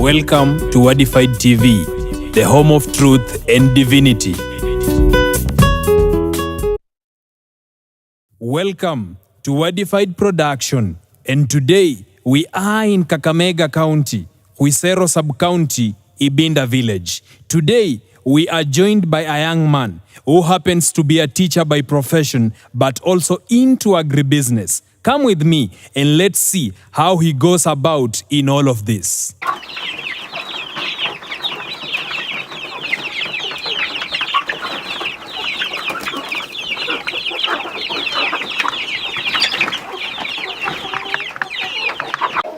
Welcome to Wadified TV, the home of truth and divinity. Welcome to Wadified Production, and today we are in Kakamega County, Huisero Sub-County, Ibinda Village. Today we are joined by a young man who happens to be a teacher by profession but also into agribusiness. Come with me and let's see how he goes about in all of this.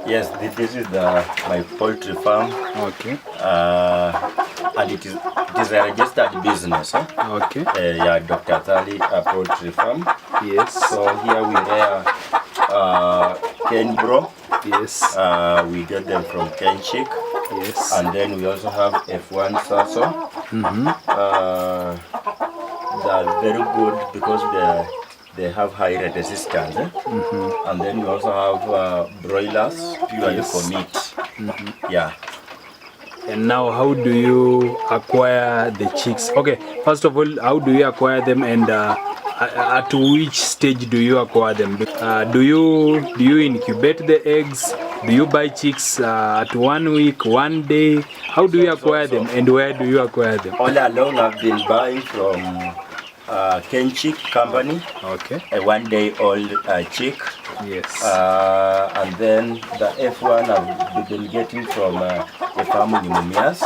Yes, this is my poultry farm. Okay. And it is a registered business. Okay. Yeah, Dr. Thali poultry farm. Yes. So here we rear Ken Bro. Yes. We get them from Ken Chick. Yes. And then we also have F1 Sasso. They're very good because they have high resistance. And then we also have broilers purely for meat. Yeah. And now, how do you acquire the chicks? Okay, first of all, how do you acquire them, and at which stage do you acquire them? Do you incubate the eggs? Do you buy chicks at 1 week, 1 day? How do you acquire them, and where do you acquire them? All along I've been buying from Ken Chick company. Okay. A 1 day old chick. Yes. And then the F1 I've been getting from a farm in Mumias.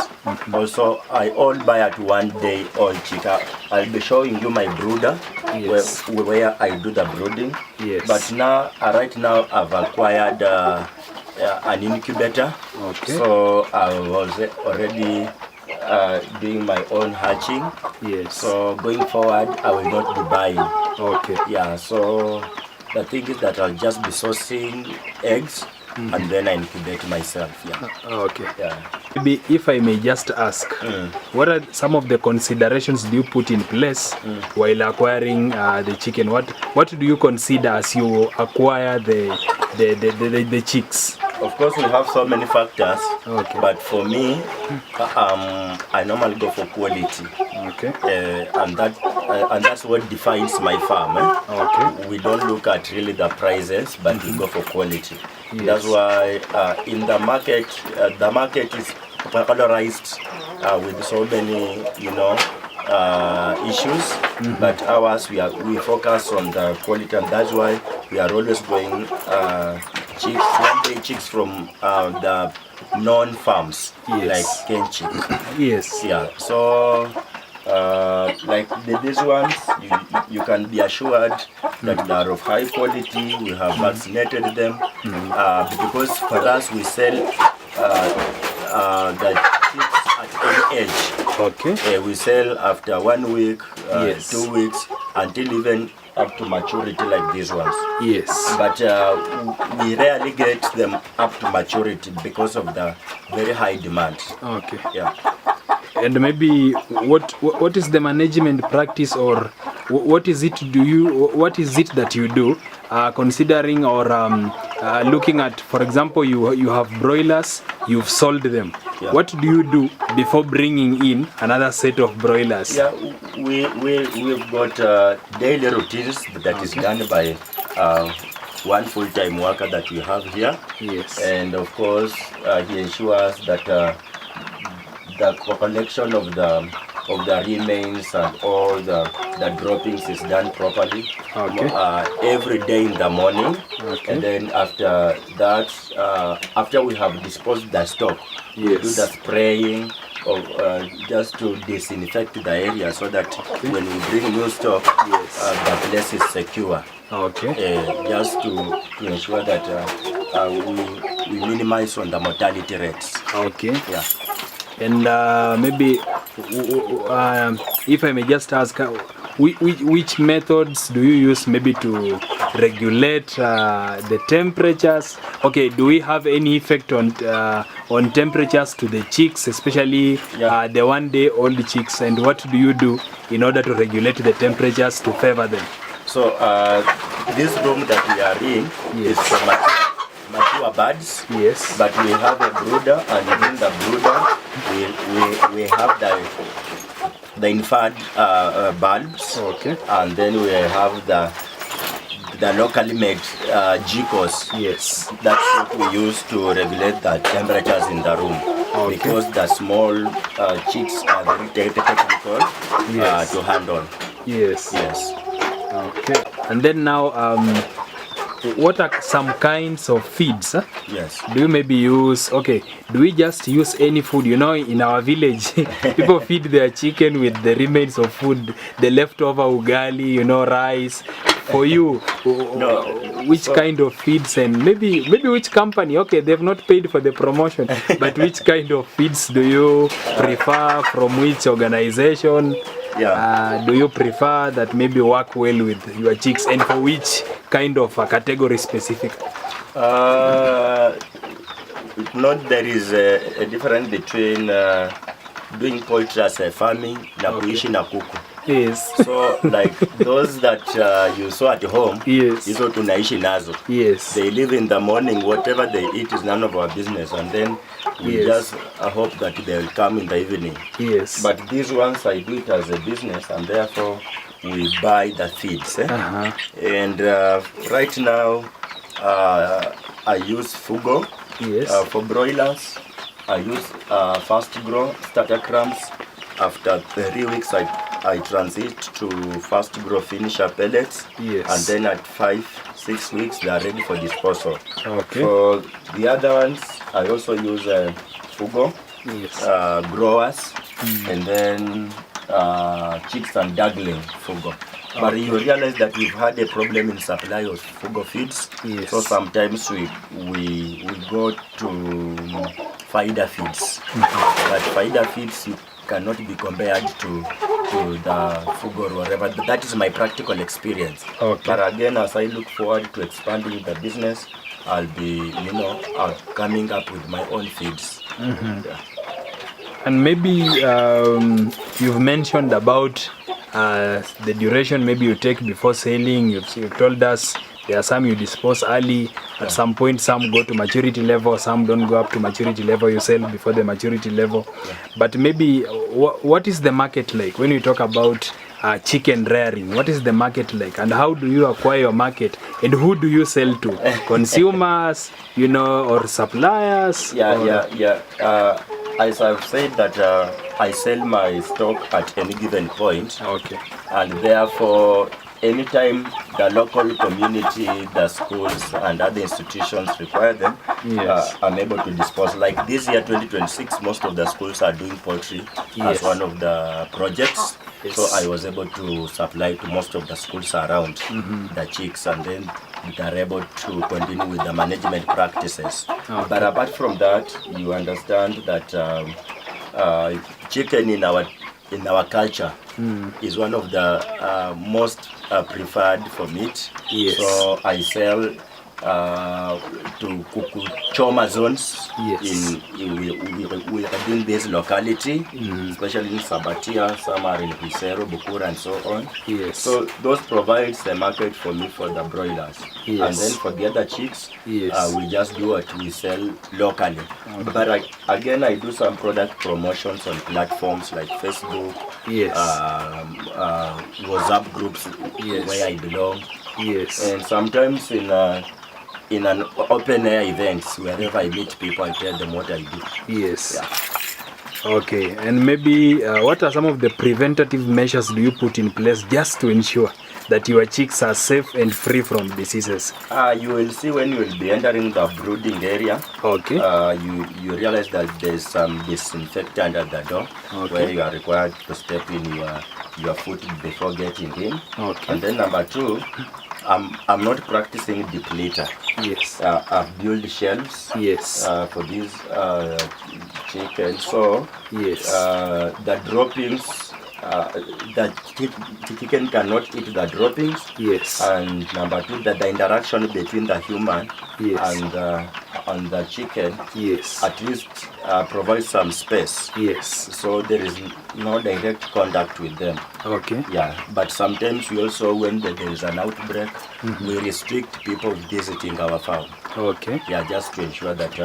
Also, I all buy at 1 day old chick. I'll be showing you my brooder. Yes. where I do the brooding. Yes. But now, right now, I've acquired an incubator. Okay. So I was already doing my own hatching. Yes. So going forward, I will not be buying. Okay. Yeah. So the thing is that I'll just be sourcing eggs and then I incubate myself. Yeah. Okay. Yeah. Maybe if I may just ask, what are some of the considerations do you put in place while acquiring the chicken? What do you consider as you acquire the chicks? Of course, we have so many factors. Okay. But for me, I normally go for quality. Okay. And that's what defines my farm. Okay. We don't look at really the prices, but we go for quality. Yes. That's why in the market is polarized with so many, issues. But ours, we focus on the quality, and that's why we are always going chicks, 1 day chicks from the known farms. Yes. Like Ken Chick. Yes. Yeah. So like these ones, you can be assured that they are of high quality. We have vaccinated them because for us we sell the chicks at any age. Okay. We sell after 1 week, Yes. 2 weeks, until even up to maturity like these ones. Yes. But we rarely get them up to maturity because of the very high demand. Okay. Yeah. And maybe what is the management practice, or what is it that you do considering or looking at, for example, you have broilers, you've sold them. Yeah. What do you do before bringing in another set of broilers? Yeah, we've got daily routines that is done by one full-time worker that we have here. Yes. And of course, he ensures that the collection of the remains and all the droppings is done properly. Okay. Every day in the morning. Okay. And then after that, after we have disposed the stock, we do Yes. the spraying of just to disinfect the area so that when we bring new stock, the place is secure. Okay. Just to ensure that we minimize on the mortality rates. Okay. Yeah. And maybe if I may just ask, which methods do you use maybe to regulate the temperatures? Okay, do we have any effect on temperatures to the chicks, especially the 1 day old chicks? And what do you do in order to regulate the temperatures to favor them? So this room that we are in is for mature mature birds. Yes. But we have a brooder, and within the brooder, we have the infant bulbs. Okay. And then we have the locally made GCOs. Yes. That's what we use to regulate the temperatures in the room. Okay. Because the small chicks are very technical Yes. to handle. Yes. Yes. Okay. And then now, what are some kinds of feeds? Huh? Yes. Do you maybe use, okay, do we just use any food? You know, in our village, people feed their chicken with the remains of food, the leftover ugali, you know, rice. For you, No, which kind of feeds, and maybe which company? Okay, they've not paid for the promotion, but which kind of feeds do you prefer, from which organization? Yeah. Do you prefer that maybe work well with your chicks, and for which kind of a category specific? Not there is a difference between doing poultry as a farming na kuishi na kuku. Yes. So like those that you saw at home, Yes. hizo tunaishi nazo. Yes. They live in the morning, whatever they eat is none of our business, and then we Yes. just hope that they will come in the evening. Yes. But these ones I do it as a business, and therefore we buy the feeds. Uh-huh. And right now I use Fugo. Yes. For broilers. I use fast grow starter crumbs. After 3 weeks I transit to fast grow finisher pellets. Yes. And then at 5-6 weeks they are ready for disposal. Okay. For the other ones I also use Fugo, Yes. growers, and then chicks and duckling Fugo. But you realize that we've had a problem in supply of Fugo feeds. Yes. So sometimes we go to Faida feeds. But Faida feeds cannot be compared to the Fugo or whatever. That is my practical experience. Okay. But again, as I look forward to expanding the business, I'll be, coming up with my own feeds. Yeah. And maybe you've mentioned about the duration maybe you take before selling. You've told us there are some you dispose early. At some point, some go to maturity level, some don't go up to maturity level. You sell before the maturity level. Yeah. But maybe what is the market like when you talk about chicken rearing? What is the market like, and how do you acquire your market, and who do you sell to? Consumers, or suppliers? Yeah. As I've said that I sell my stock at any given point. Okay. And therefore, anytime the local community, the schools and other institutions require them, Yes. I'm able to dispose. Like this year, 2026, most of the schools are doing poultry Yes. as one of the projects. Yes. So I was able to supply to most of the schools around the chicks, and then they are able to continue with the management practices. Okay. But apart from that, you understand that chicken in our culture is one of the most preferred for meat. Yes. So I sell to kuku choma zones. Yes. within this locality, especially in Sabatia, some are in Hisero, Bukura, and so on. Yes. So those provides a market for me for the broilers. Yes. And then for the other chicks, Yes. we just do what we sell locally. But again, I do some product promotions on platforms like Facebook, Yes. WhatsApp groups, Yes. where I belong, Yes. and sometimes in an open air events, wherever I meet people, I tell them what I do. Yes. Yeah. Okay. And maybe what are some of the preventative measures do you put in place just to ensure that your chicks are safe and free from diseases? You will see when you will be entering the brooding area. Okay. You realize that there is some disinfectant at the door, Okay. where you are required to step in your foot before getting in. Okay. And then number two, I'm not practicing depleter. Yes. I've built shelves Yes. for these chickens. So Yes. the droppings the chicken cannot eat the droppings. Yes. And number two, that the interaction between the human Yes. and the chicken Yes. at least provides some space. Yes. So there is no direct contact with them. Okay. Yeah, but sometimes we also, when there is an outbreak, we restrict people visiting our farm. Okay. Yeah, just to ensure that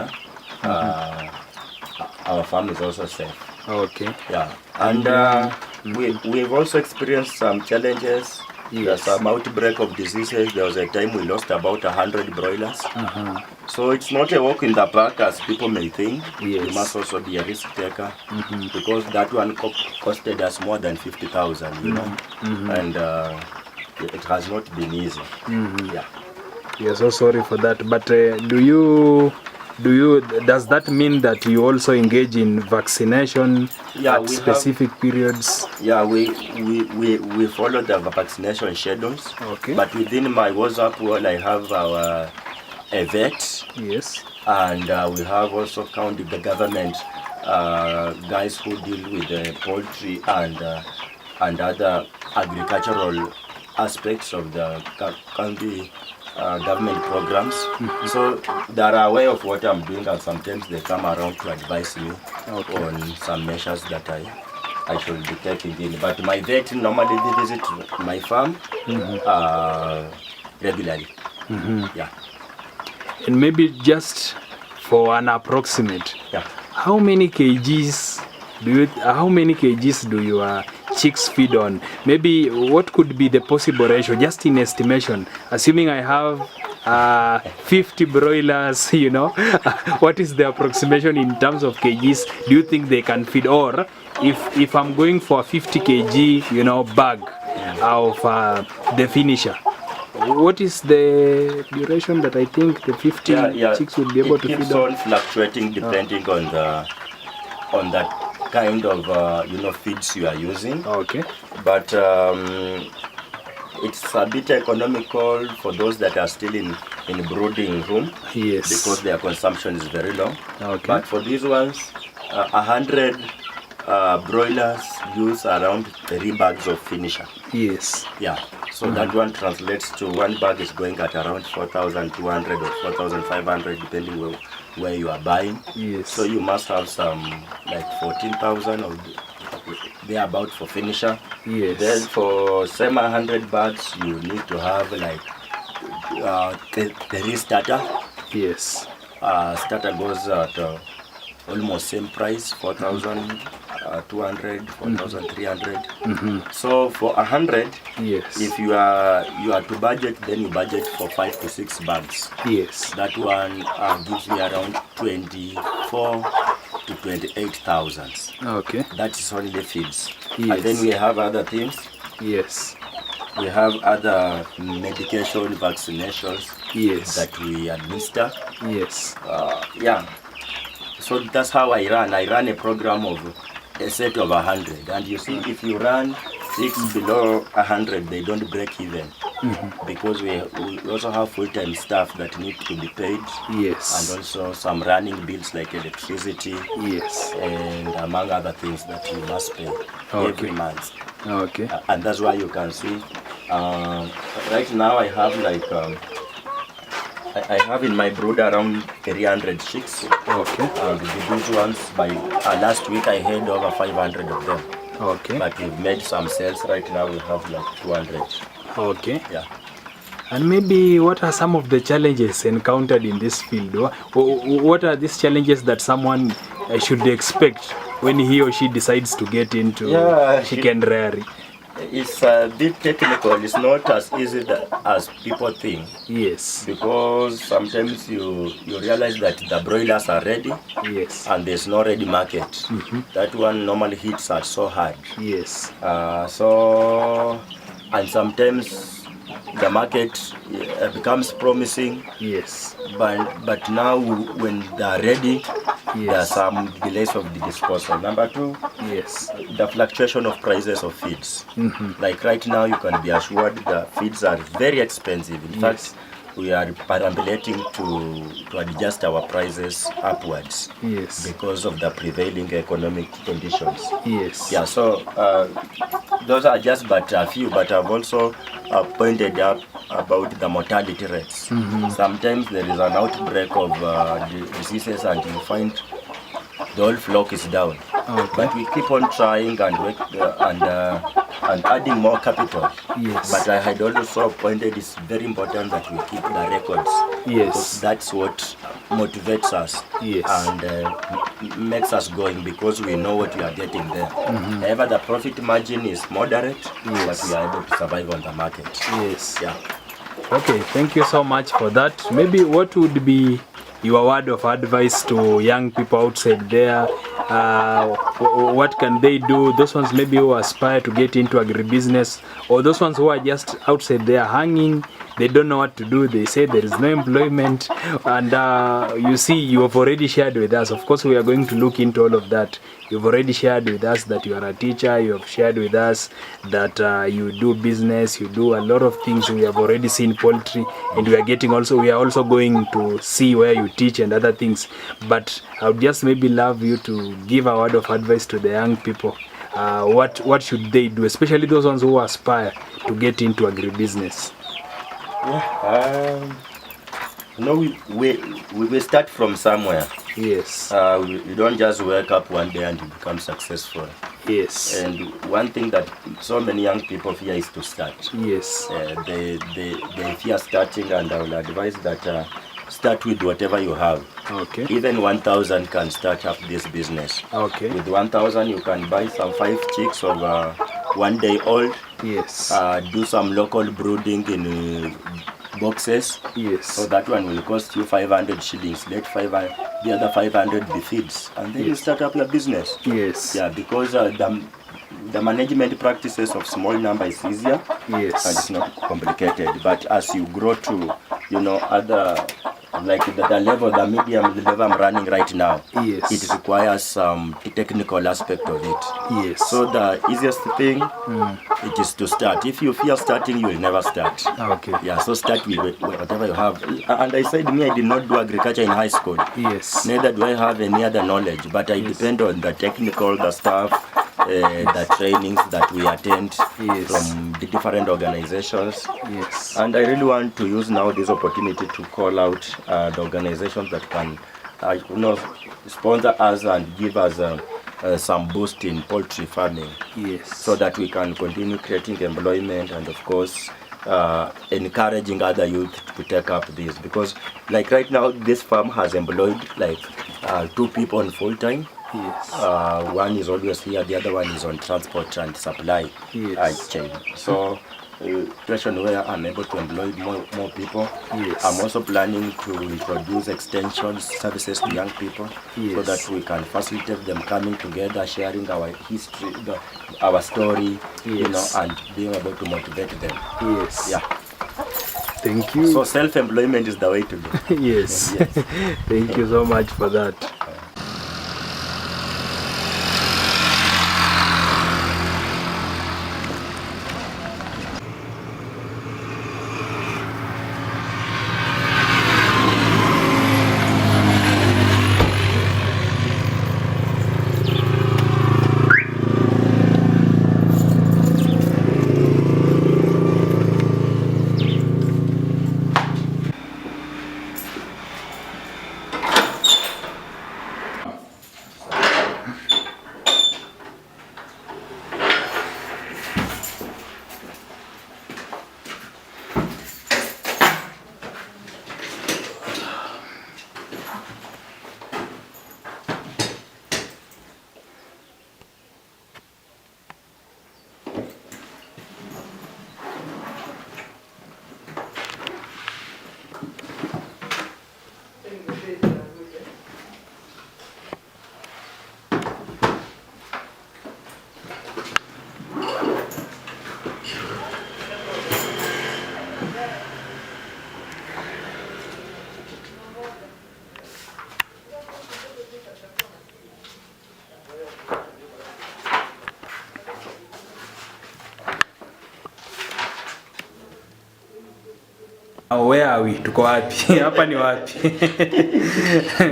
our farm is also safe. Okay. Yeah, and we've also experienced some challenges. Yes. There's some outbreak of diseases. There was a time we lost about 100 broilers. So it's not a walk in the park as people may think. Yes. You must also be a risk taker because that one costed us more than 50,000, you know, and it has not been easy. Yeah. We are so sorry for that. But does that mean that you also engage in vaccination Yeah, at we specific periods? Yeah, we follow the vaccination schedules. Okay. But within my WhatsApp wall, I have a vet, Yes. and we have also county government guys who deal with poultry and other agricultural aspects of the county government programs. So they are aware of what I'm doing, and sometimes they come around to advise me on some measures that I should be taking in. But my vet normally visit my farm regularly. Yeah. And maybe just for an approximate, Yeah. how many kgs do your chicks feed on? Maybe what could be the possible ratio, just in estimation, assuming I have 50 broilers, you know, what is the approximation in terms of kgs do you think they can feed? Or if I'm going for a 50 kg, you know, bag of the finisher, what is the duration that I think the 50 chicks would be able to feed on? It keeps on fluctuating depending on the kind of feeds you are using. Okay. But it's a bit economical for those that are still in brooding room. Yes. Because their consumption is very low. Okay. But for these ones, 100 broilers use around 3 bags of finisher. Yes. Yeah. So that one translates to one bag is going at around 4,200 or 4,500 depending where you are buying. Yes. So you must have some like 14,000 or thereabout for finisher. Yes. Then for same 100 bags you need to have like 3 starter. Yes. Starter goes at almost same price, 4,200, 4,300. So for 100, Yes. if you are to budget, then you budget for 5 to 6 bags. Yes. That one gives me around 24 to 28,000. Okay. That is only feeds. Yes. And then we have other things. Yes. We have other medication, vaccinations Yes. that we administer. Yes. Yeah. So that's how I run. I run a program of a set of 100. And you see, if you run 6 below 100, they don't break even. Because we also have full-time staff that need to be paid. Yes. And also some running bills like electricity. Yes. And among other things that you must pay every month. Okay. And that's why you can see, right now I have like, I have in my brood around 300 chicks. Okay. These ones, by last week I had over 500 of them. Okay. But we've made some sales. Right now we have like 200. Okay. Yeah. And maybe what are some of the challenges encountered in this field? What are these challenges that someone should expect when he or she decides to get into chicken rearing? It's a bit technical. It's not as easy as people think. Yes. Because sometimes you realize that the broilers are ready. Yes. And there's no ready market. That one normally hits us so hard. Yes. And sometimes the market becomes promising. Yes. But now when they are ready, there are some delays of the disposal. Number two, yes, the fluctuation of prices of feeds. Like right now, you can be assured the feeds are very expensive. In fact, we are perambulating to adjust our prices upwards. Yes. Because of the prevailing economic conditions. Yes. Yeah, so those are just but a few, but I've also pointed up about the mortality rates. Sometimes there is an outbreak of diseases and you find the whole flock is down. Okay. But we keep on trying and work, and adding more capital. Yes. But I had also pointed it's very important that we keep the records. Yes. Because that's what motivates us. Yes. And makes us going because we know what we are getting there. However, the profit margin is moderate, Yes. but we are able to survive on the market. Yes. Yeah. Okay, thank you so much for that. Maybe what would be your word of advice to young people outside there? What can they do? Those ones maybe who aspire to get into agribusiness, or those ones who are just outside there hanging, they don't know what to do. They say there is no employment, and you see, you have already shared with us. Of course, we are going to look into all of that. You've already shared with us that you are a teacher. You have shared with us that you do business. You do a lot of things. We have already seen poultry, and we are also going to see where you teach and other things. But I would just maybe love you to give a word of advice to the young people. What should they do, especially those ones who aspire to get into agribusiness? No, we start from somewhere. Yes. You don't just wake up one day and you become successful. Yes. And one thing that so many young people fear is to start. Yes. They fear starting, and I will advise that start with whatever you have. Okay. Even 1,000 can start up this business. Okay. With 1,000 you can buy some 5 chicks of 1 day old. Yes. Do some local brooding in boxes. Yes. So that one will cost you 500 shillings. Let the other 500 be feeds, and then you start up your business. Yes. Yeah, because the management practices of small number is easier. Yes. And it's not complicated. But as you grow to, other, like the level, the medium level I'm running right now, Yes. it requires some technical aspect of it. Yes. So the easiest thing, it is to start. If you fear starting, you will never start. Okay. Yeah, so start with whatever you have. And I said I did not do agriculture in high school. Yes. Neither do I have any other knowledge, but I depend on the technical, the staff, the trainings that we attend from the different organizations. Yes. And I really want to use now this opportunity to call out the organizations that can sponsor us and give us some boost in poultry farming. Yes. So that we can continue creating employment and of course encouraging other youth to take up this, because like right now this farm has employed like 2 people on full time. Yes. One is always here, the other one is on transport and supply chain. So situation where I'm able to employ more people. Yes. I'm also planning to introduce extension services to young people so that we can facilitate them coming together, sharing our history, our story, and being able to motivate them. Yes. Yeah. Thank you. So self-employment is the way to go. Yes. Thank you so much for that. where are we? Tuko wapi? Hapa ni wapi?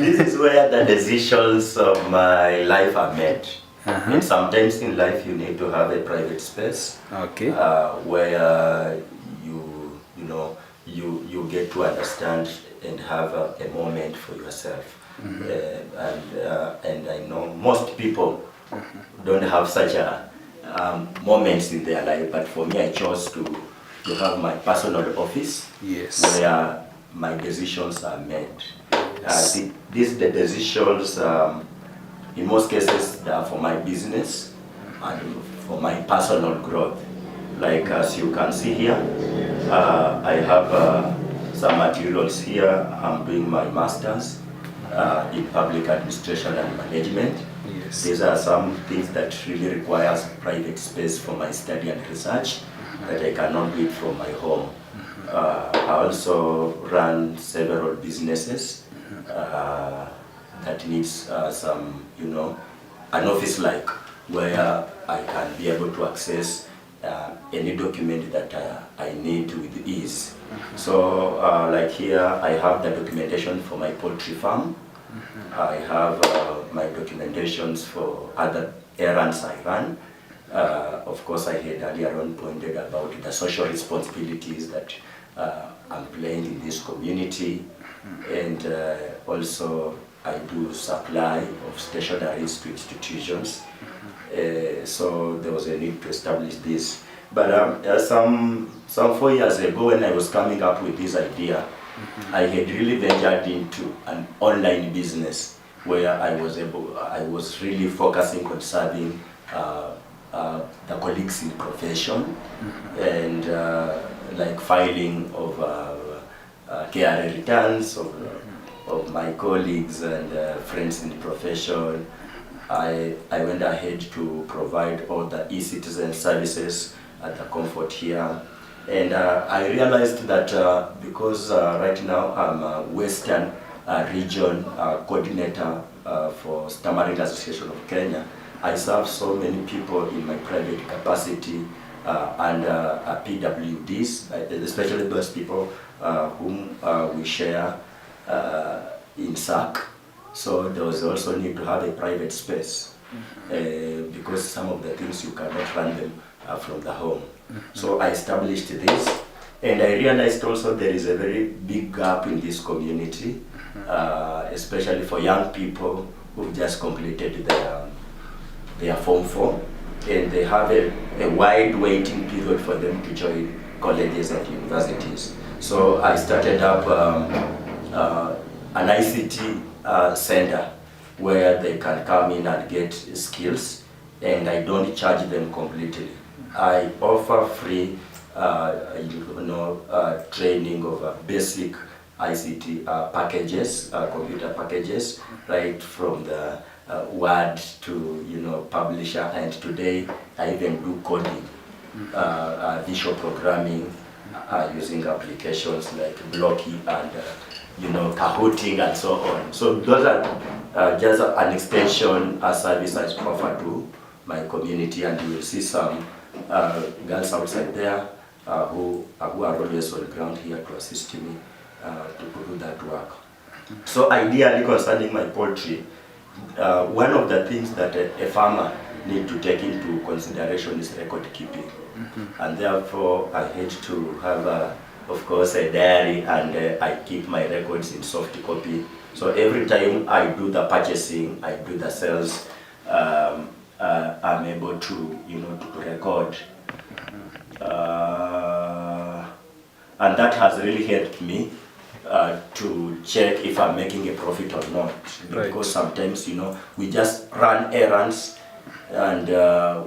This is where the decisions of my life are made. And sometimes in life you need to have a private space. Okay. Where you get to understand and have a moment for yourself. And I know most people don't have such a moments in their life, but for me I chose to have my personal office. Yes. Where my decisions are made. These the decisions in most cases they are for my business and for my personal growth. Like as you can see here, I have some materials here. I'm doing my master's in public administration and management. Yes. These are some things that really requires private space for my study and research that I cannot do it from my home. I also run several businesses that needs some, an office like where I can be able to access any document that I need with ease. So like here I have the documentation for my poultry farm. I have my documentations for other errands I run. Of course I had earlier on pointed about the social responsibilities that I'm playing in this community, and also I do supply of stationaries to institutions. So there was a need to establish this. But some 4 years ago, when I was coming up with this idea, I had really ventured into an online business where I was really focusing on serving the colleagues in profession, and like filing of KRA returns of my colleagues and friends in the profession. I went ahead to provide all the e-citizen services at the comfort here. And I realized that because right now I'm a Western region coordinator for Stammering Association of Kenya, I serve so many people in my private capacity and PWDs, especially those people whom we share in SAC. So there was also need to have a private space because some of the things you cannot run them from the home. So I established this, and I realized also there is a very big gap in this community, especially for young people who've just completed their Form 4, and they have a wide waiting period for them to join colleges and universities. So I started up an ICT center where they can come in and get skills, and I don't charge them completely. I offer free training of basic ICT packages, computer packages, right from the Word to publisher, and today I even do coding, visual programming, using applications like Blocky and Kahooting and so on. So those are just an extension service I offer to my community, and you will see some girls outside there who are always on ground here to assist me to do that work. So ideally, concerning my poultry, one of the things that a farmer need to take into consideration is record keeping. And therefore I had to have of course a diary, and I keep my records in soft copy. So every time I do the purchasing, I do the sales, I'm able to to record, and that has really helped me to check if I'm making a profit or not. Because sometimes we just run errands, and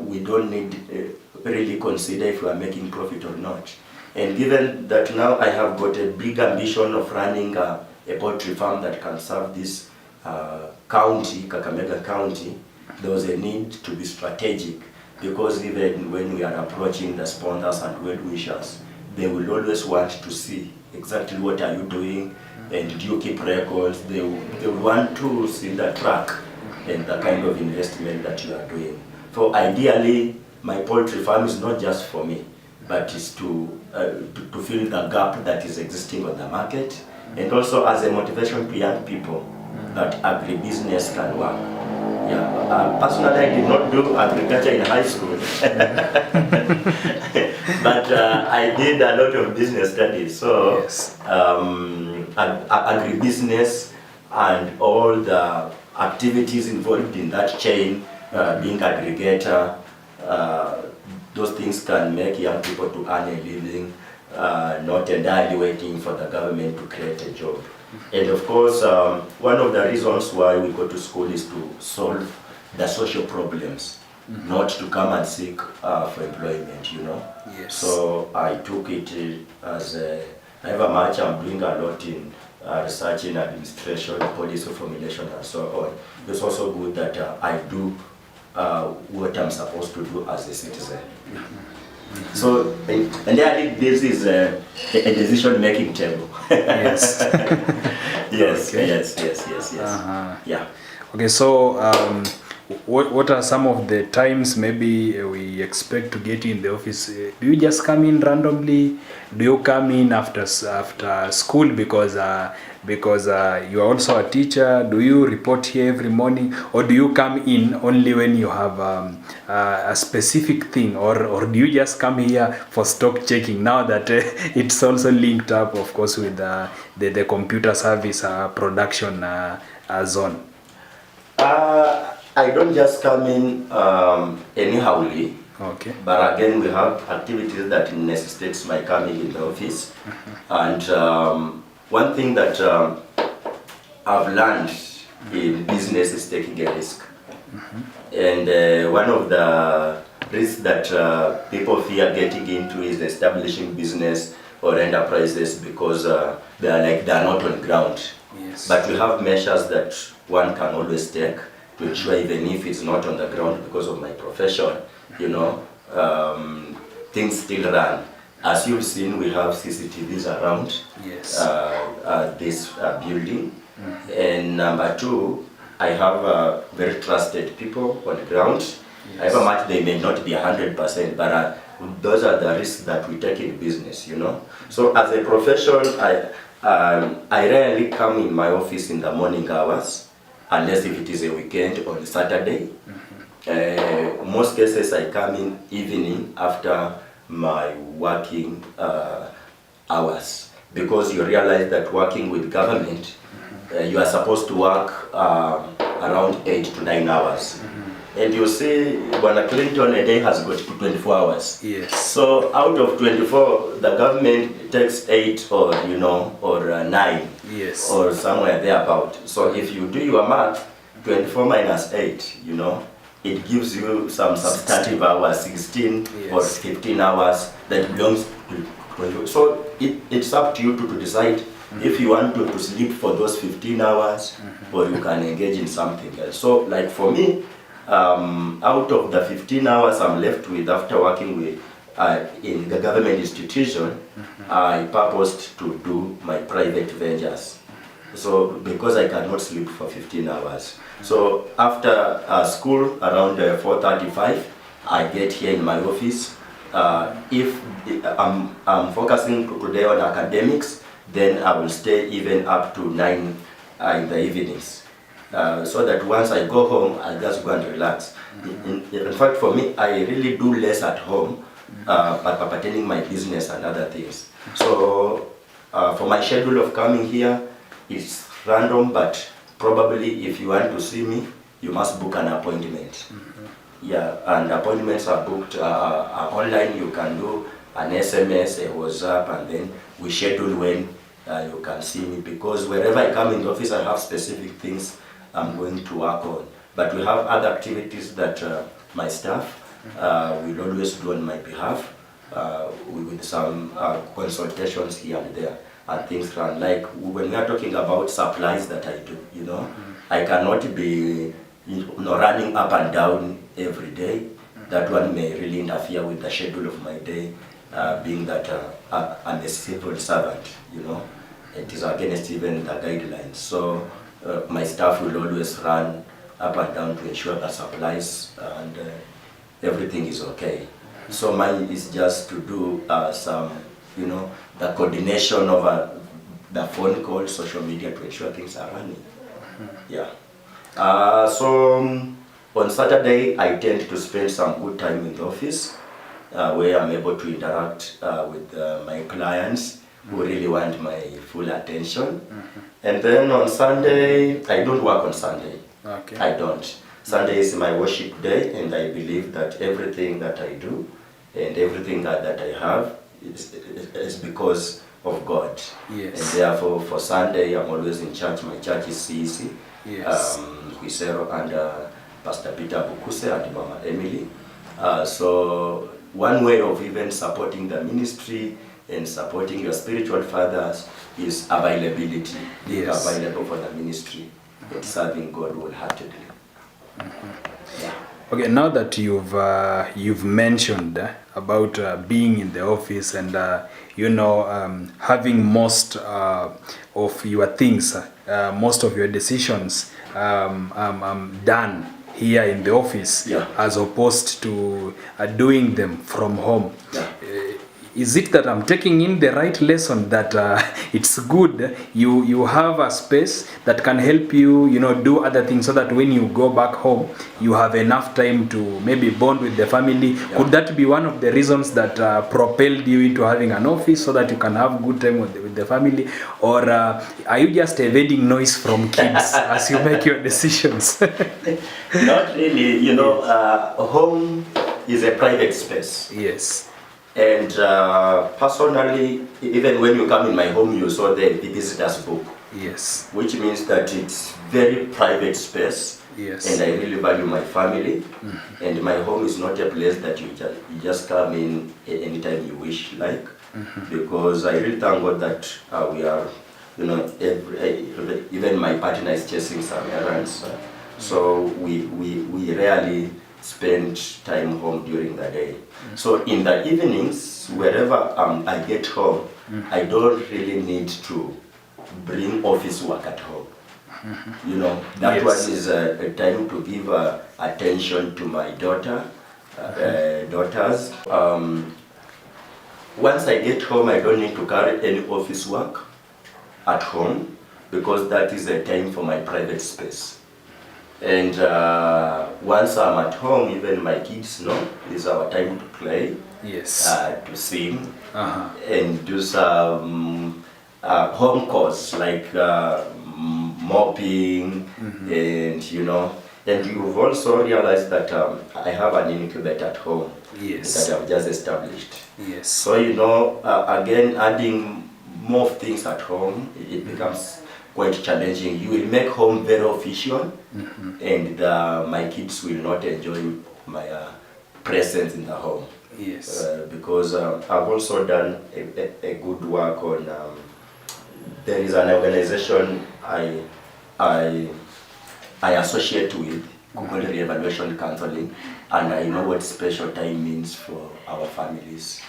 we don't need really consider if we are making profit or not. And given that now I have got a big ambition of running a poultry farm that can serve this county, Kakamega County, there was a need to be strategic, because even when we are approaching the sponsors and well-wishers, they will always want to see exactly what are you doing, and do you keep records. They will want to see the track and the kind of investment that you are doing. So ideally, my poultry farm is not just for me. but is to fill the gap that is existing on the market, and also as a motivation to young people that agribusiness can work. Yeah, personally, I did not do agriculture in high school, but I did a lot of business studies. So, Yes. Agribusiness and all the activities involved in that chain, being aggregator, those things can make young people to earn a living, not entirely waiting for the government to create a job. And of course, one of the reasons why we go to school is to solve the social problems, not to come and seek for employment, you know. Yes. So I took it as however much I'm doing a lot in research in administration, policy formulation, and so on. It's also good that I do what I'm supposed to do as a citizen. So, entirely this is a decision-making table. Yes. Yes, Okay. yes. Yeah. Okay, so what are some of the times maybe we expect to get you in the office? Do you just come in randomly? Do you come in after school because you are also a teacher? Do you report here every morning, or do you come in only when you have a specific thing, or do you just come here for stock checking? Now that it's also linked up, of course, with the computer service production zone. I don't just come in anyhowly. Okay. But again, we have activities that necessitates my coming in the office. And one thing that I've learned in business is taking a risk. And one of the risks that people fear getting into is establishing business or enterprises because they are not on ground. Yes. But we have measures that one can always take to ensure, even if it's not on the ground because of my profession, you know, things still run. As you've seen, we have CCTVs around Yes. this building. And number two, I have very trusted people on the ground. Yes. However much they may not be 100%, but those are the risks that we take in business, you know. So as a profession, I rarely come in my office in the morning hours, unless if it is a weekend on Saturday. Most cases I come in evening after my working hours, because you realize that working with government, you are supposed to work around 8 to 9 hours. And you see, Bwana Clinton a day has got to 24 hours. Yes. So out of 24, the government takes 8 or 9. Yes. Or somewhere thereabout. So if you do your math, 24 minus 8, you know, it gives you some substantive hours, 16 or Yes. 15 hours that belongs to 20. So it's up to you to decide if you want to sleep for those 15 hours or you can engage in something else. So like for me, out of the 15 hours I'm left with after working with in the government institution, I purposed to do my private ventures. So because I cannot sleep for 15 hours. So after school around 4:35, I get here in my office. If I'm focusing today on academics, then I will stay even up to 9 in the evenings. So that once I go home, I just go and relax. In fact, for me, I really do less at home, pertaining my business and other things. So for my schedule of coming here, it's random, but probably if you want to see me, you must book an appointment. Yeah, and appointments are booked online. You can do an SMS, a WhatsApp, and then we schedule when you can see me, because wherever I come in the office, I have specific things I'm going to work on. But we have other activities that my staff will always do on my behalf, with some consultations here and there, and things run. Like when we are talking about supplies that I do, you know, I cannot be running up and down every day. That one may really interfere with the schedule of my day, being that I'm a civil servant, you know. It is against even the guidelines. So my staff will always run up and down to ensure that supplies and everything is okay. So mine is just to do some, the coordination of the phone call, social media to ensure things are running. Yeah. On Saturday, I tend to spend some good time in the office where I'm able to interact with my clients who really want my full attention. And then on Sunday, I don't work on Sunday. Okay. I don't. Sunday is my worship day, and I believe that everything that I do and everything that I have is because of God. Yes. And therefore, for Sunday, I'm always in church. My church is CEC. Yes. Huisero and Pastor Peter Bukuse and Mama Emily. So one way of even supporting the ministry and supporting your spiritual fathers is availability. Being Yes. available for the ministry and serving God wholeheartedly. Yeah. Okay, now that you've mentioned about being in the office and having most of your things, most of your decisions done here in the office, Yeah. as opposed to doing them from home. Yeah. Is it that I'm taking in the right lesson that it's good you have a space that can help you, do other things so that when you go back home, you have enough time to maybe bond with the family? Yeah. Could that be one of the reasons that propelled you into having an office so that you can have good time with the family? Or are you just evading noise from kids as you make your decisions? Not really. Home is a private space. Yes. And personally, even when you come in my home, you saw the visitors book. Yes. Which means that it's very private space. Yes. And I really value my family. And my home is not a place that you just come in anytime you wish, like. Because I really thank God that we are, even my partner is chasing some errands. So we rarely spend time home during the day. So in the evenings, wherever I get home, I don't really need to bring office work at home. That Yes. one is a time to give attention to my daughters. Once I get home, I don't need to carry any office work at home, because that is a time for my private space. And once I'm at home, even my kids know it's our time to play, Yes. to sing, and do some home chores like mopping, and you've also realized that I have an incubator at home. Yes. That I've just established. Yes. So again, adding more things at home, it becomes quite challenging. You will make home very official, and my kids will not enjoy my presence in the home. Yes. Because I've also done a good work on. There is an organization I associate with, Google Re-Evaluation Counseling, and I know what special time means for our families.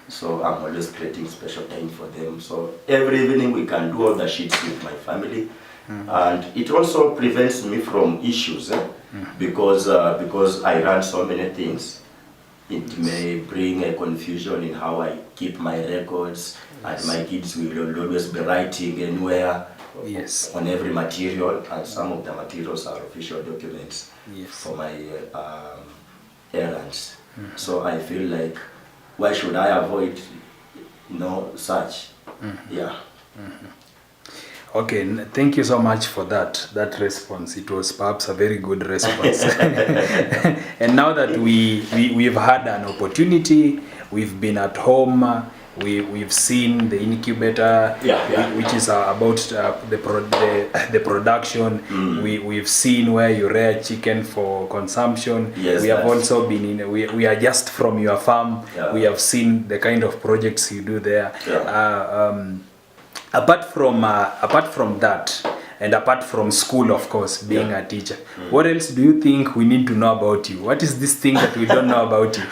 So I'm always creating special time for them. So every evening we can do all the sheets with my family, and it also prevents me from issues, because I run so many things. It may bring a confusion in how I keep my records, and my kids will always be writing anywhere. Yes. On every material, and some of the materials are official documents. Yes. For my errands. So I feel like, why should I avoid such? Yeah. Okay, thank you so much for that response. It was perhaps a very good response. And now that we've had an opportunity, we've been at home, we've seen the incubator, which is about the production. We've seen where you rear chicken for consumption. Yes, we have also been we are just from your farm. Yeah. We have seen the kind of projects you do there. Yeah. Apart from that, and apart from school, of course, being a teacher, what else do you think we need to know about you? What is this thing that we don't know about you?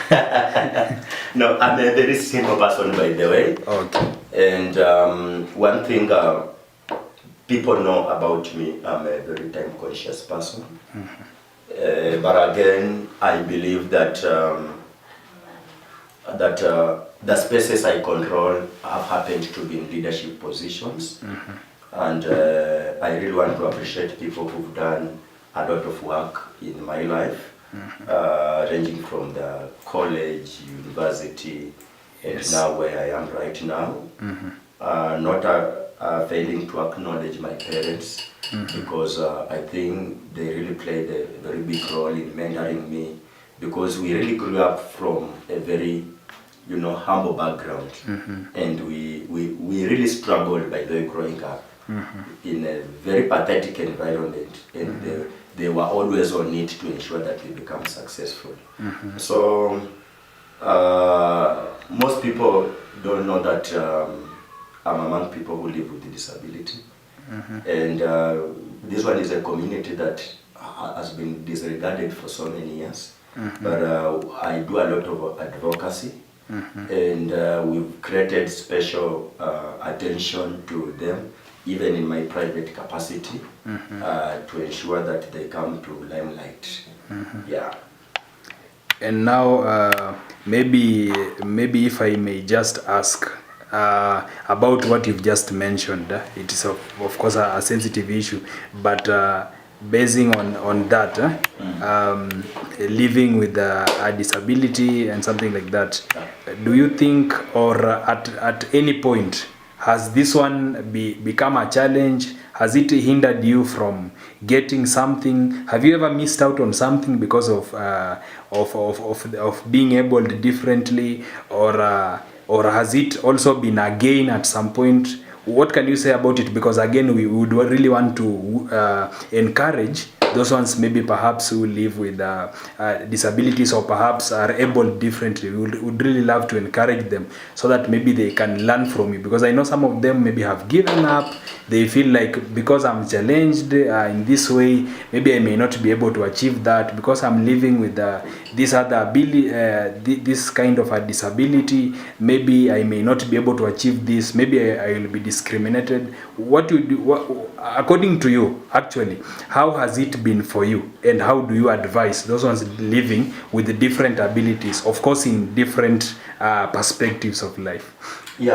No, I'm a very simple person, by the way. Okay. And one thing people know about me, I'm a very time conscious person. But again, I believe that that the spaces I control have happened to be in leadership positions. And I really want to appreciate people who've done a lot of work in my life, ranging from the college, university, and now where I am right now. Not failing to acknowledge my parents, because I think they really played a very big role in mentoring me, because we really grew up from a very, humble background, and we really struggled, by the way, growing up in a very pathetic environment, and they were always on it to ensure that we become successful. So most people don't know that I'm among people who live with a disability, and this one is a community that has been disregarded for so many years, but I do a lot of advocacy, and we've created special attention to them, even in my private capacity, to ensure that they come to limelight. Yeah. And now, maybe if I may just ask about what you've just mentioned. It is of course a sensitive issue, but basing on that, living with a disability and something like that, do you think, or at any point, has this one become a challenge? Has it hindered you from getting something? Have you ever missed out on something because of being able differently, or has it also been a gain at some point? What can you say about it? Because again, we would really want to encourage those ones maybe perhaps who live with disabilities, or perhaps are able differently. We would really love to encourage them so that maybe they can learn from you, because I know some of them maybe have given up. They feel like, because I'm challenged in this way, maybe I may not be able to achieve that, because I'm living with this other ability, this kind of a disability, maybe I may not be able to achieve this, maybe I will be discriminated. What you do, according to you, actually, how has it been for you, and how do you advise those ones living with the different abilities, of course in different perspectives of life? It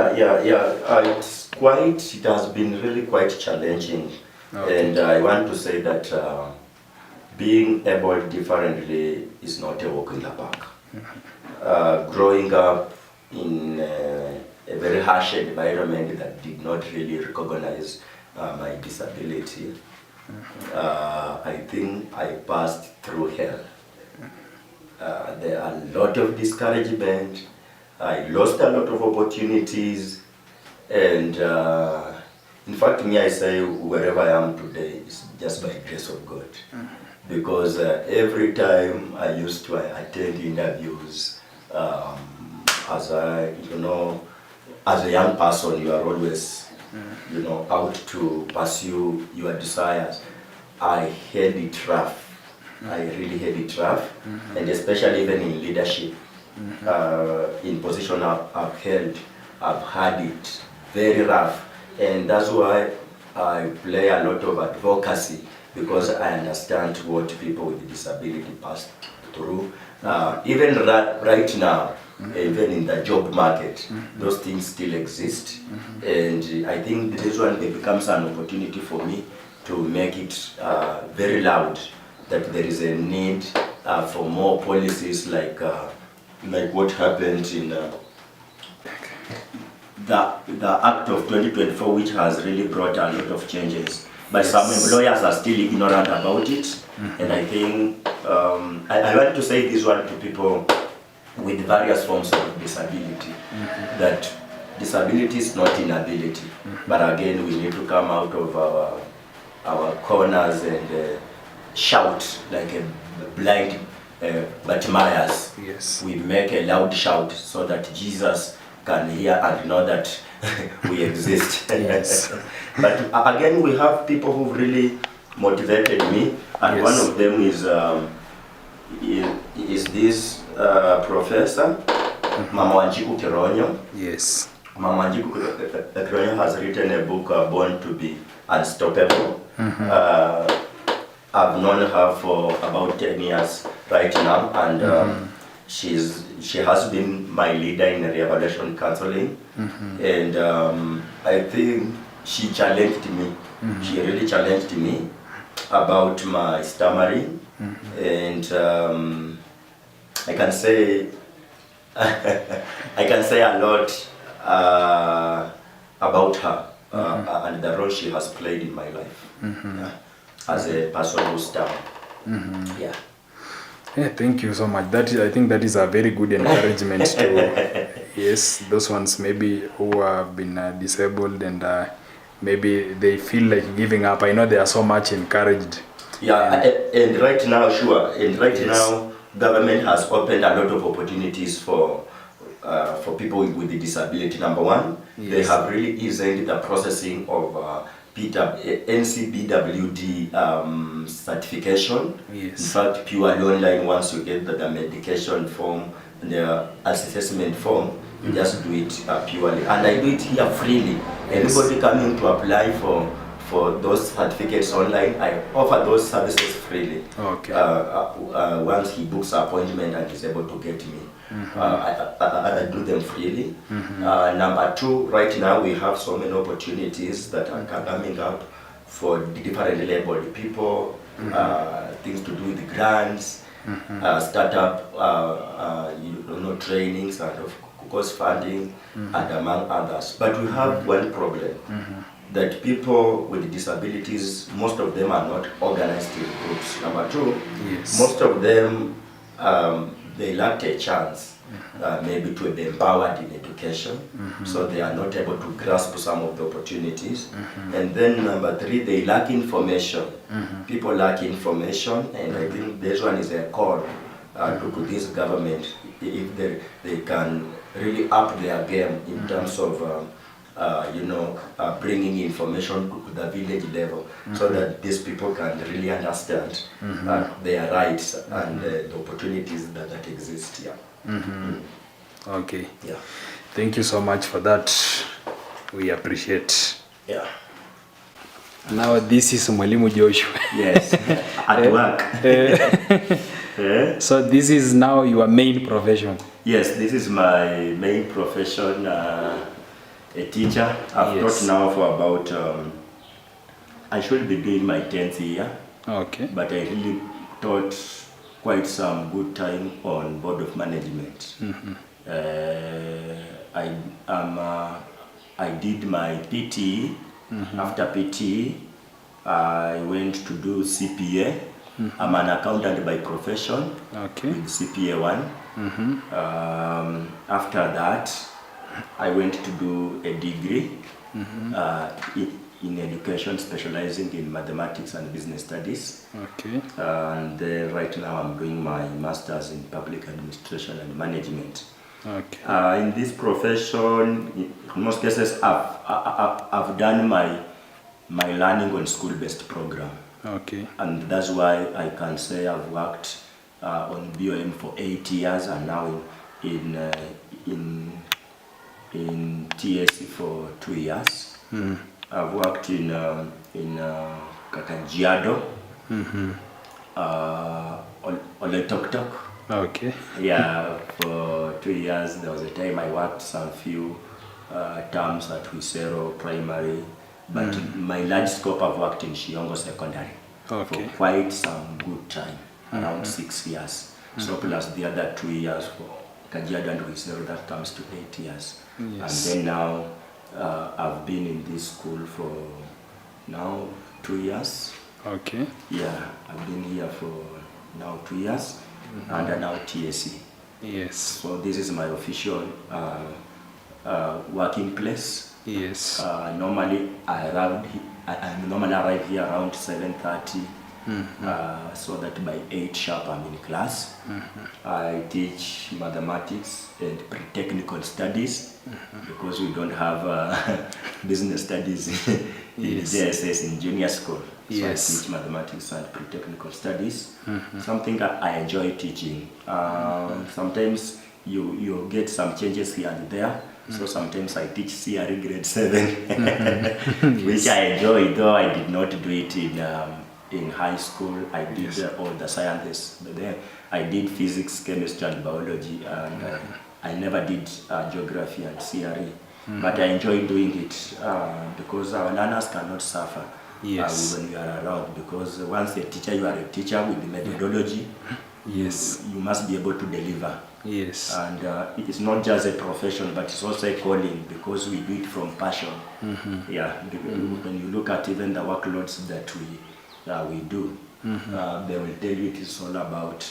has been really quite challenging. Okay. And I want to say that being able differently is not a walk in the park. Growing up in a very harsh environment that did not really recognize my disability, I think I passed through hell. There are a lot of discouragement. I lost a lot of opportunities, and in fact, I say wherever I am today is just by grace of God. Because every time I used to attend interviews, as a young person, you are always, out to pursue your desires. I had it rough. I really had it rough, and especially even in leadership, in position I've held, I've had it very rough, and that's why I play a lot of advocacy, because I understand what people with disability pass through. Even right now, even in the job market, those things still exist, and I think this one becomes an opportunity for me to make it very loud that there is a need for more policies like what happened in the Act of 2024, which has really brought a lot of changes. But some employers are still ignorant about it, and I think I want to say this one to people with various forms of disability, that disability is not inability, but again we need to come out of our corners and shout like a blind Bartimaeus. Yes. We make a loud shout so that Jesus can hear and know that we exist. Yes. But again, we have people who really motivated me, and one of them is this professor, Mama Wanjiku Kironyo. Yes. Mama Wanjiku Kironyo has written a book, Born to be Unstoppable. I've known her for about 10 years right now, and she has been my leader in re-evaluation counseling, and I think she challenged me. She really challenged me about my stammering, and I can say I can say a lot about her and the role she has played in my life as a person who stammer. Yeah. Yeah, thank you so much. I think that is a very good encouragement to yes, those ones maybe who have been disabled and maybe they feel like giving up. I know they are so much encouraged. Yeah, and right now, sure, and right now, government has opened a lot of opportunities for people with the disability. Number one, they have really eased the processing of NCBWD certification. In fact, purely online, once you get the medication form and the assessment form, you just do it purely. And I do it here freely. Anybody coming to apply for those certificates online, I offer those services freely. Okay. Once he books an appointment and is able to get me, I do them freely. Number two, right now we have so many opportunities that are coming up for the different labeled people, things to do with grants, startup, trainings, and of course funding, and among others. But we have one problem. That people with disabilities, most of them are not organized in groups. Number two, most of them, they lack a chance maybe to be empowered in education, so they are not able to grasp some of the opportunities. And then number three, they lack information. People lack information, and I think this one is a call to this government, if they can really up their game in terms of bringing information to the village level, so that these people can really understand their rights and the opportunities that exist here. Okay. Yeah. Thank you so much for that. We appreciate. Yeah. Now this is Mwalimu Joshua. Yes. At work. So this is now your main profession. Yes, this is my main profession. A teacher. I've taught now for about, I should be doing my 10th year. Okay. But I really taught quite some good time on board of management. I did my PT. After PT, I went to do CPA. I'm an accountant by profession. Okay. With CPA 1. After that, I went to do a degree in education, specializing in mathematics and business studies. Okay. And right now I'm doing my master's in public administration and management. Okay. In this profession, in most cases, I've done my learning on school-based program. Okay. And that's why I can say I've worked on BOM for 8 years, and now in TSC for 2 years. I've worked in Kajiado, Oletoktok. Okay. Yeah, for 2 years. There was a time I worked some few terms at Huisero Primary, but my large scope I've worked in Shiongo Secondary for quite some good time, around 6 years. So plus the other 2 years for Kajiado and Huisero, that comes to 8 years. Yes. And then now I've been in this school for now 2 years. Okay. Yeah, I've been here for now 2 years, under now TSC. Yes. So this is my official working place. Yes. Normally I arrive here around 7:30. So that by 8 sharp I'm in class. I teach mathematics and pre-technical studies, because we don't have business studies in JSS in junior school. So I teach mathematics and pre-technical studies. Something that I enjoy teaching. Sometimes you get some changes here and there. So sometimes I teach CRE grade 7, which I enjoy, though I did not do it in high school. I did all the sciences. But then I did physics, chemistry, and biology, and I never did geography and CRE. But I enjoy doing it because our learners cannot suffer when you are around. Because once a teacher, you are a teacher with the methodology. Yes. You must be able to deliver. Yes. And it is not just a profession, but it's also a calling because we do it from passion. Yeah. When you look at even the workloads that we do, they will tell you it is all about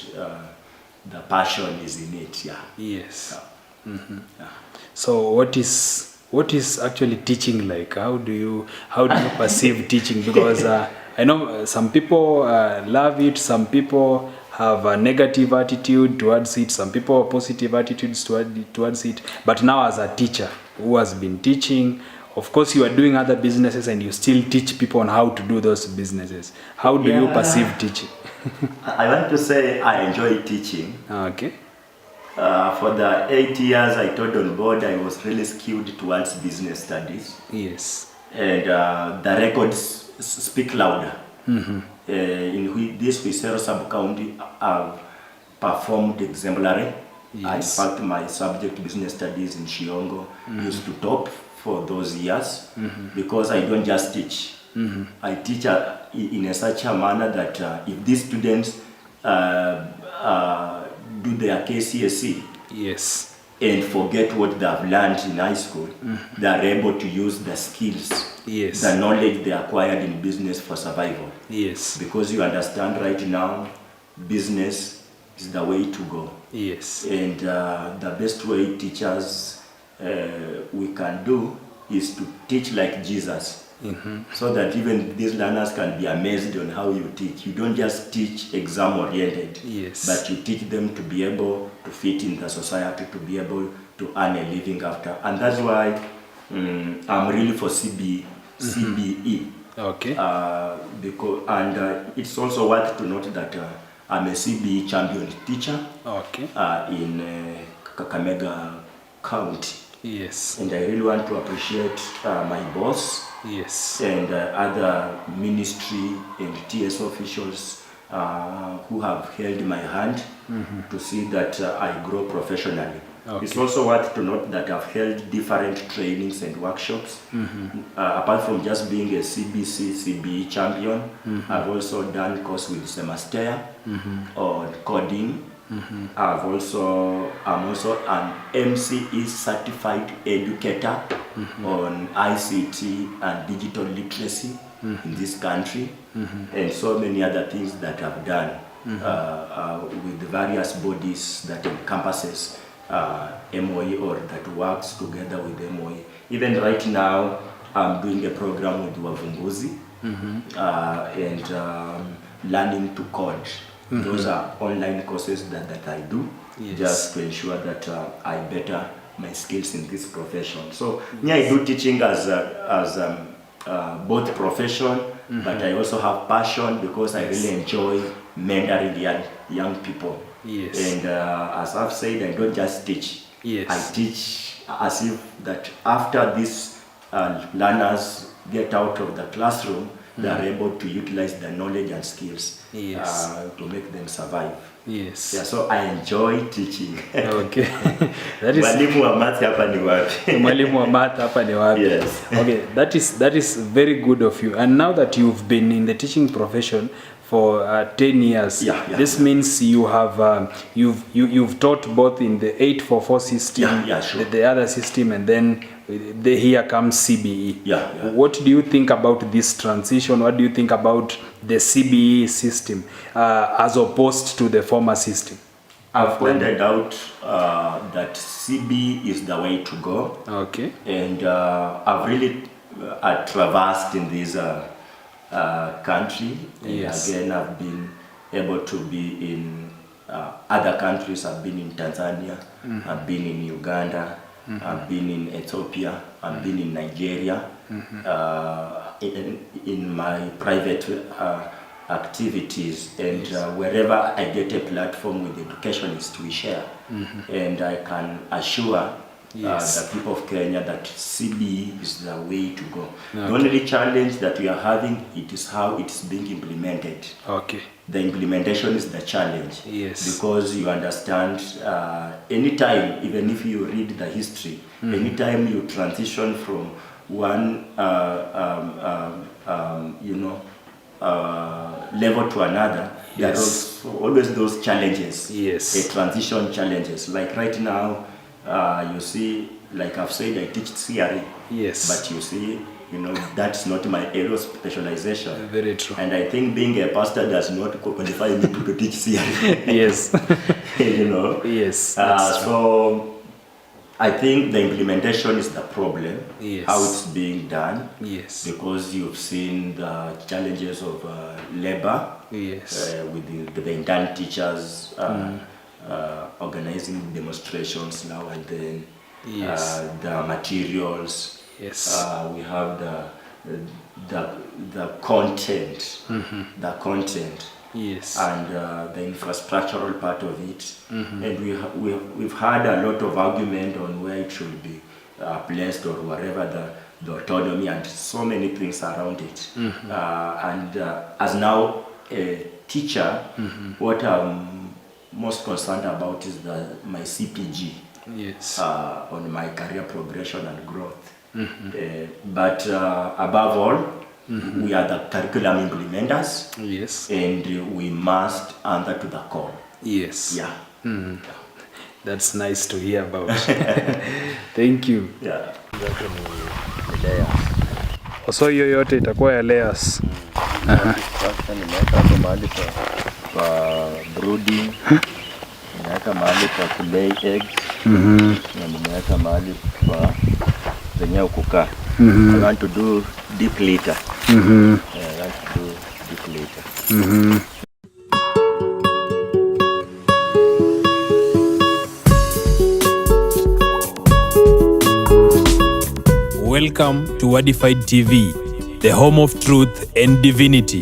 the passion is in it. Yeah. Yes. Yeah. So what is actually teaching like? How do you perceive teaching? Because I know some people love it, some people have a negative attitude towards it, some people have positive attitudes towards it. But now as a teacher who has been teaching, of course you are doing other businesses and you still teach people on how to do those businesses. How do you perceive teaching? I want to say I enjoy teaching. Okay. For the 8 years I taught on board, I was really skilled towards business studies. Yes. And the records speak louder. In this Huisero sub-county, I've performed exemplary. Yes. In fact, my subject, business studies in Shiongo, used to top for those years because I don't just teach. I teach in such a manner that if these students do their KCSE Yes. and forget what they have learned in high school, they are able to use the skills, Yes. the knowledge they acquired in business for survival. Yes. Because you understand right now, business is the way to go. Yes. And the best way teachers we can do is to teach like Jesus. So that even these learners can be amazed on how you teach. You don't just teach exam oriented, Yes. but you teach them to be able to fit in the society, to be able to earn a living after. And that's why I'm really for CBE. Okay. Because it's also worth to note that I'm a CBE champion teacher. Okay. In Kakamega County. Yes. And I really want to appreciate my boss. Yes. And other ministry and TS officials who have held my hand to see that I grow professionally. Okay. It's also worth to note that I've held different trainings and workshops. Apart from just being a CBE champion, I've also done course with Semaster on coding. I'm also an MCE certified educator on ICT and digital literacy in this country, and so many other things that I've done with the various bodies that encompasses MOE or that works together with MOE. Even right now, I'm doing a program with Wavumbuzi and learning to code. Those are online courses that I do, just to ensure that I better my skills in this profession. So I do teaching as both profession, but I also have passion because I really enjoy mentoring young people. Yes. And as I've said, I don't just teach. Yes. I teach as if that after these learners get out of the classroom, they are able to utilize the knowledge and skills to make them survive. Yes. Yeah, so I enjoy teaching. Okay. That is Mwalimu wa math hapa ni wapi? Mwalimu wa math hapa ni wapi? Yes. Okay, that is very good of you. And now that you've been in the teaching profession for 10 years, this means you have you've taught both in the 844 system, sure. the other system, and then here comes CBE. What do you think about this transition? What do you think about the CBE system as opposed to the former system? I've pointed out that CBE is the way to go. Okay. And I've really traversed in this country. And again, I've been able to be in other countries. I've been in Tanzania, I've been in Uganda, I've been in Ethiopia, I've been in Nigeria. In my private activities, and wherever I get a platform with educationists, we share. And I can assure Yes. the people of Kenya that CBE is the way to go. The Okay. only challenge that we are having it is how it's being implemented. Okay. The implementation is the challenge. Yes. Because you understand, anytime, even if you read the history, anytime you transition from one, level to another, there Yes. are always those challenges. Yes. Transition challenges. Like right now, you see, like I've said, I teach theory. Yes. But you see, that's not my area of specialization. Very true. And I think being a pastor does not qualify me to teach theory. Yes. Yes. That's true. So I think the implementation is the problem. Yes. How it's being done. Yes. Because you've seen the challenges of labor. Yes. With the intern teachers organizing demonstrations now and then. Yes. The materials. Yes. We have the content. The content. Yes. And the infrastructural part of it. And we've had a lot of argument on where it should be placed or wherever the autonomy and so many things around it. And as now a teacher, what I'm most concerned about is my CPG. Yes. On my career progression and growth. But above all, we are the curriculum implementers. Yes. And we must answer to the call. Yes. Yeah. That's nice to hear about. Thank you. Yeah. So hiyo yote itakuwa ya layers. Sasa nimeweka hapo mahali pa brooding. Nimeweka mahali pa kulay eggs. Na nimeweka mahali pa zenyewe kukaa. I want to do deep litter. I want to do deep litter. Welcome to Wadified TV, the home of truth and divinity.